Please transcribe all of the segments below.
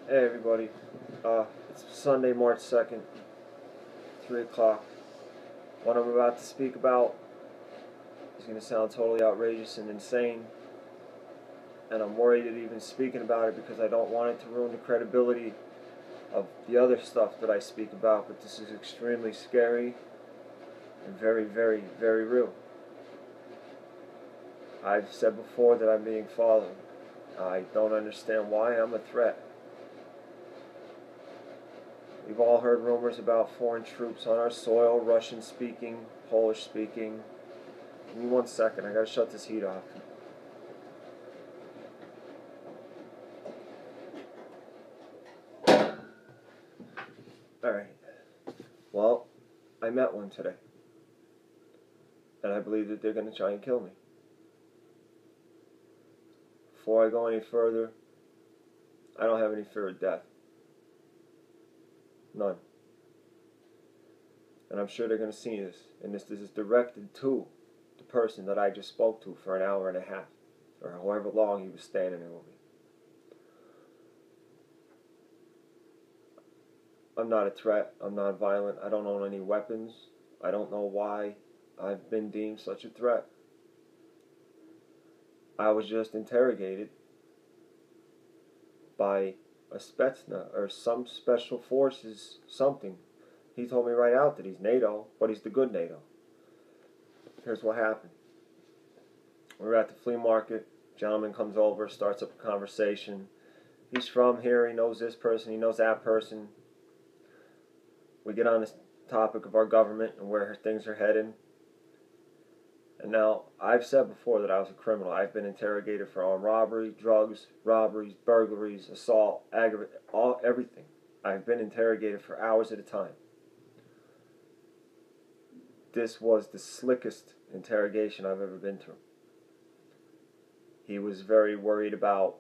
Hey everybody, it's Sunday, March 2nd, 3 o'clock. What I'm about to speak about is going to sound totally outrageous and insane, and I'm worried at even speaking about it because I don't want it to ruin the credibility of the other stuff that I speak about, but this is extremely scary and very, very, very real. I've said before that I'm being followed. I don't understand why. I'm a threat. We've all heard rumors about foreign troops on our soil, Russian speaking, Polish speaking. Give me 1 second, I gotta shut this heat off. Alright. Well, I met one today. And I believe that they're gonna try and kill me. Before I go any further, I don't have any fear of death. None. And I'm sure they're going to see this. And this is directed to the person that I just spoke to for an hour and a half. Or however long he was standing there with me. I'm not a threat. I'm not violent. I don't own any weapons. I don't know why I've been deemed such a threat. I was just interrogated by a Spetzna or some special forces something. He told me right out that he's NATO, but he's the good NATO. Here's what happened. We were at the flea market. Gentleman comes over, starts up a conversation. He's from here, he knows this person, he knows that person. We get on this topic of our government and where things are heading. And now, I've said before that I was a criminal. I've been interrogated for armed robbery, drugs, robberies, burglaries, assault, everything. I've been interrogated for hours at a time. This was the slickest interrogation I've ever been through. He was very worried about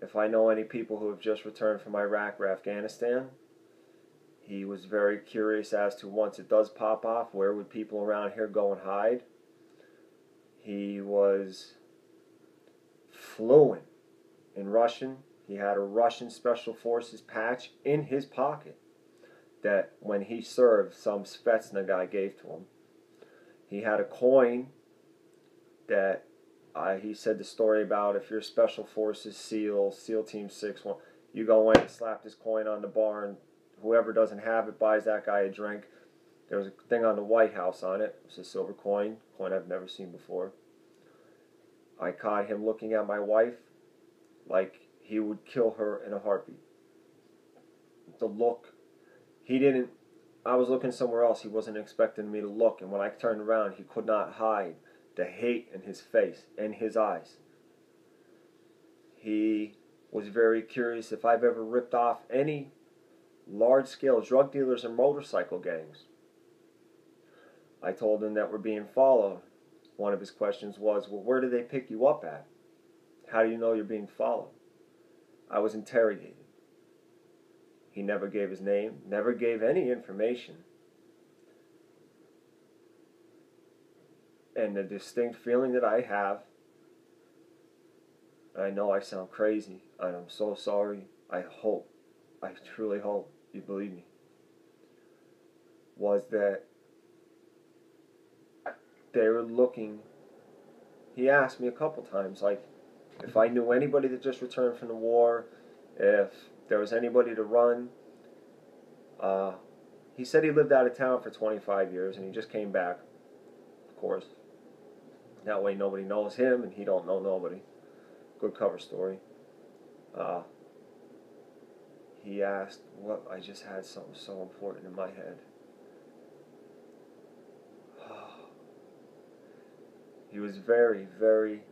if I know any people who have just returned from Iraq or Afghanistan. He was very curious as to, once it does pop off, where would people around here go and hide? He was fluent in Russian. He had a Russian Special Forces patch in his pocket that when he served, some Spetzna guy gave to him. He had a coin that he said the story about if you're Special Forces SEAL Team 6, you go in and slap this coin on the bar, and whoever doesn't have it buys that guy a drink. There was a thing on the White House on it. It was a silver coin I've never seen before. I caught him looking at my wife like he would kill her in a heartbeat. The look, I was looking somewhere else. He wasn't expecting me to look, and when I turned around, he could not hide the hate in his face and his eyes. He was very curious if I've ever ripped off any large-scale drug dealers and motorcycle gangs. I told him that we're being followed. One of his questions was, well, where do they pick you up at? How do you know you're being followed? I was interrogated. He never gave his name, never gave any information. And the distinct feeling that I have, I know I sound crazy, and I'm so sorry, I truly hope you believe me, was that they were looking. He asked me a couple times, like, if I knew anybody that just returned from the war, if there was anybody to run. He said he lived out of town for 25 years and he just came back, of course. That way nobody knows him and he don't know nobody. Good cover story. He asked what, I just had something so important in my head. He was very, very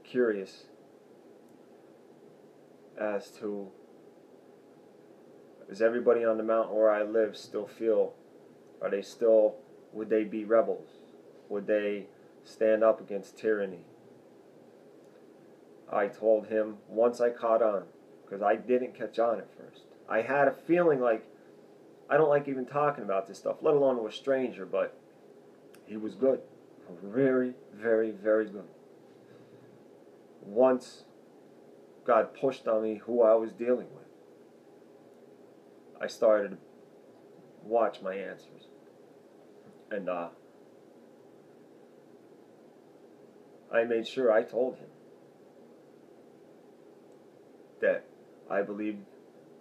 curious as to, does everybody on the mountain where I live still feel, would they be rebels? Would they stand up against tyranny? I told him once I caught on, because I didn't catch on at first. I had a feeling like, I don't like even talking about this stuff, let alone to a stranger, but he was good. Very, very, very good. Once God pushed on me who I was dealing with, I started to watch my answers. And I made sure I told him that I believe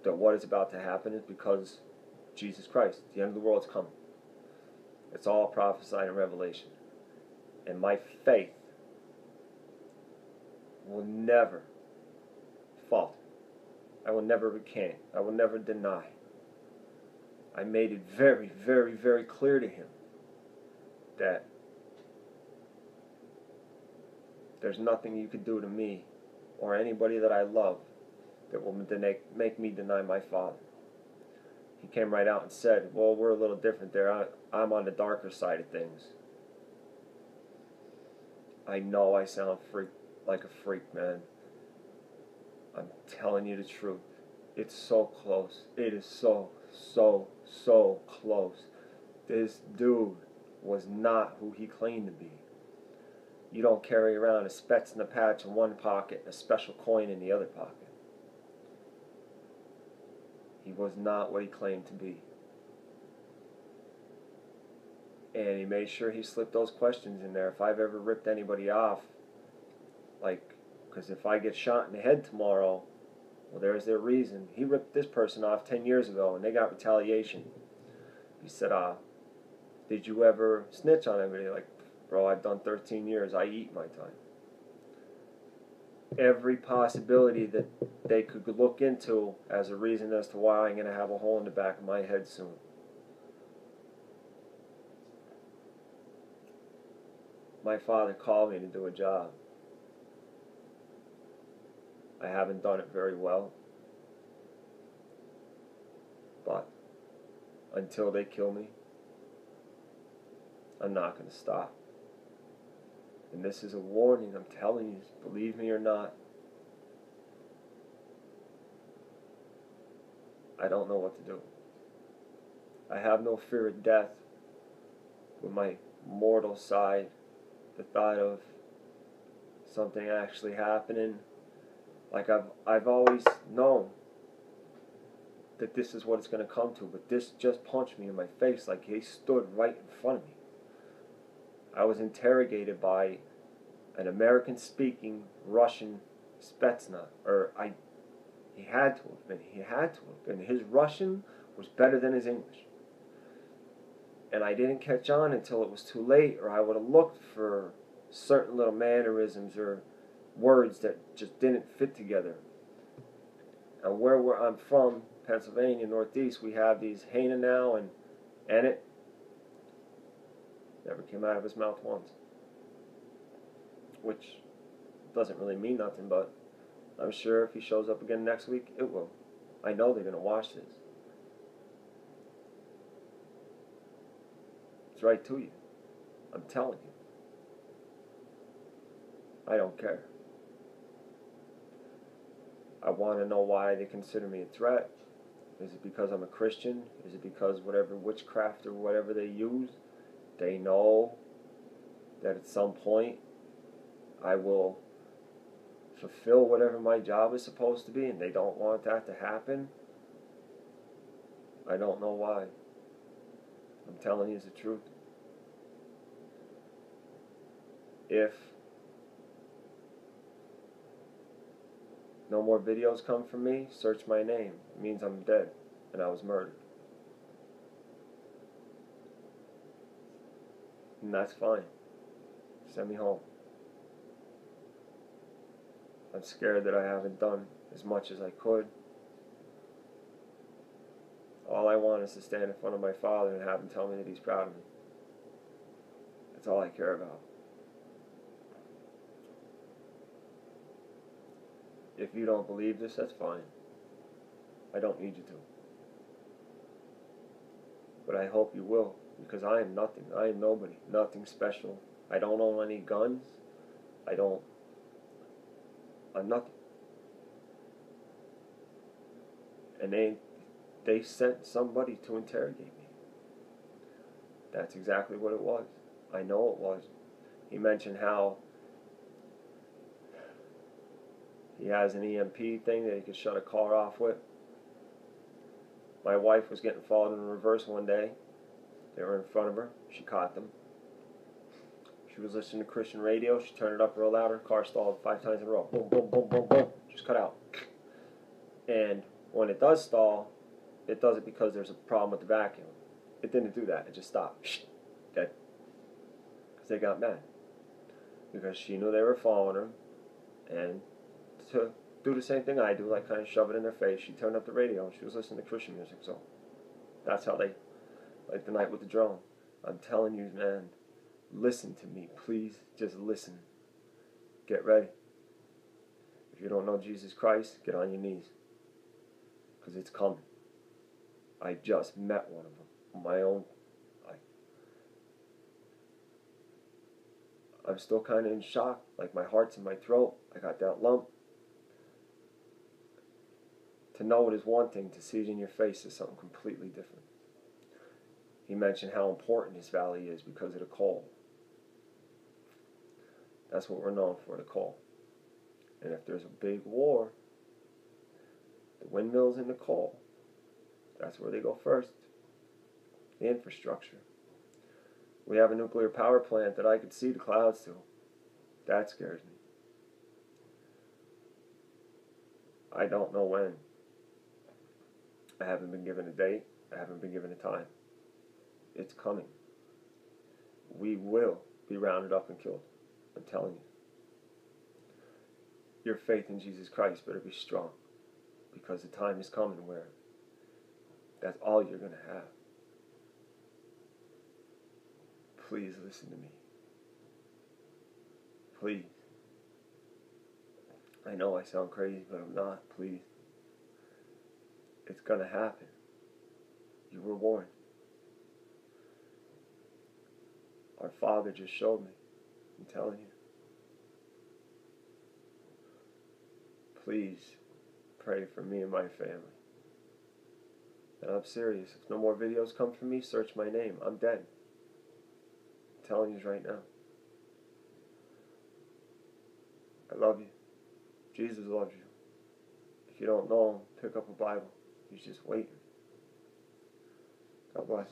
that what is about to happen is because Jesus Christ, the end of the world is coming. It's all prophesied in Revelation. And my faith will never falter. I will never recant. I will never deny. I made it very, very, very clear to him that there's nothing you could do to me or anybody that I love that will make me deny my Father. He came right out and said, well, we're a little different there. I'm on the darker side of things. I know I sound like a freak, man. I'm telling you the truth. It's so close. It is so, so, so close. This dude was not who he claimed to be. You don't carry around a Spetzna patch in one pocket and a special coin in the other pocket. He was not what he claimed to be. And he made sure he slipped those questions in there. If I've ever ripped anybody off, because if I get shot in the head tomorrow, well, there's their reason. He ripped this person off 10 years ago and they got retaliation. He said, did you ever snitch on anybody? Like, bro, I've done 13 years. I eat my time. Every possibility that they could look into as a reason as to why I'm going to have a hole in the back of my head soon. My father called me to do a job. I haven't done it very well. But until they kill me, I'm not going to stop. And this is a warning, I'm telling you, believe me or not. I don't know what to do. I have no fear of death. With my mortal side, the thought of something actually happening, like I've always known that this is what it's going to come to, but this just punched me in my face like he stood right in front of me. I was interrogated by an American-speaking Russian Spetzna, he had to have been. He had to have been. His Russian was better than his English. And I didn't catch on until it was too late, or I would have looked for certain little mannerisms or words that just didn't fit together. And where I'm from, Pennsylvania, Northeast, we have these Hana now and it never came out of his mouth once. Which doesn't really mean nothing, but I'm sure if he shows up again next week, it will. I know they're going to watch this. It's right to you. I'm telling you. I don't care. I want to know why they consider me a threat. Is it because I'm a Christian? Is it because whatever witchcraft or whatever they use, they know that at some point I will fulfill whatever my job is supposed to be and they don't want that to happen? I don't know why. I'm telling you the truth. If no more videos come from me, search my name. It means I'm dead and I was murdered. And that's fine. Send me home. I'm scared that I haven't done as much as I could. All I want is to stand in front of my Father and have him tell me that he's proud of me. That's all I care about. If you don't believe this, that's fine. I don't need you to. But I hope you will, because I am nothing. I am nobody. Nothing special. I don't own any guns. I'm nothing. And they sent somebody to interrogate me. That's exactly what it was. I know it was. He mentioned how he has an EMP thing that he could shut a car off with. My wife was getting followed in reverse one day. They were in front of her. She caught them. She was listening to Christian radio. She turned it up real loud. Her car stalled 5 times in a row. Boom, boom, boom, boom, boom. Just cut out. And when it does stall, it does it because there's a problem with the vacuum. It didn't do that. It just stopped. Dead. Because they got mad. Because she knew they were following her. And to do the same thing I do, like kind of shove it in their face, she turned up the radio and she was listening to Christian music. So that's how they, like the night with the drone. I'm telling you, man, listen to me, please. Just listen. Get ready. If you don't know Jesus Christ, get on your knees. Because it's coming. I just met one of them on my own. I'm still kind of in shock. Like my heart's in my throat. I got that lump. To know it is one thing. To see it in your face is something completely different. He mentioned how important this valley is because of the coal. That's what we're known for, the coal. And if there's a big war, the windmills and the coal, that's where they go first. The infrastructure. We have a nuclear power plant that I could see the clouds to. That scares me. I don't know when. I haven't been given a date. I haven't been given a time. It's coming. We will be rounded up and killed. I'm telling you. Your faith in Jesus Christ better be strong. Because the time is coming where that's all you're going to have. Please listen to me. Please. I know I sound crazy, but I'm not. Please. It's going to happen. You were warned. Our Father just showed me. I'm telling you. Please pray for me and my family. And I'm serious. If no more videos come from me, search my name. I'm dead. I'm telling you right now. I love you. Jesus loves you. If you don't know him, pick up a Bible. He's just waiting. God bless.